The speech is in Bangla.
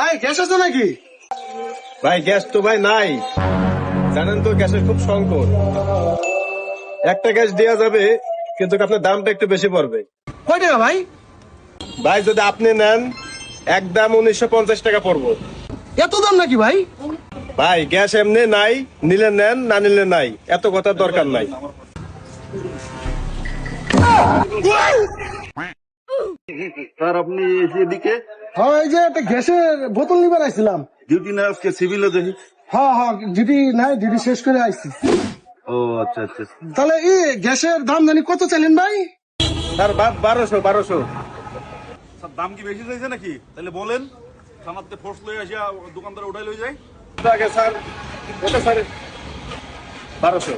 ভাই গ্যাস আছে নাকি? ভাই গ্যাস তো ভাই নাই, জানেন তো গ্যাসের খুব সংকট। একটা গ্যাস দেওয়া যাবে, কিন্তু আপনার দামটা একটু বেশি পড়বে। কয় টাকা ভাই? ভাই যদি আপনি নেন একদম 1950 টাকা পড়বো। এত দাম নাকি ভাই? ভাই গ্যাস এমনি নাই, নিলে নেন না নিলে নাই, এত কথার দরকার নাই। স্যার আপনি এদিকে হ্যাঁ এই যে একটা গ্যাসের বোতল নিবার আইছিলাম। ডিউটি না আজকে সিভিলে দেখি। হ্যাঁ হ্যাঁ ডিউটি নাই, ডিউটি শেষ করে আইছি। ও আচ্ছা আচ্ছা। তাহলে এই গ্যাসের দাম জানি কত চাইলেন ভাই? স্যার 1200। স্যার দাম কি বেশি চাইছে নাকি? তাহলে বলেন, থানাতে ফোর্স লই আসিয়া দোকানদার উঠাই লই যায়। আগে স্যার ওটা স্যার 1200।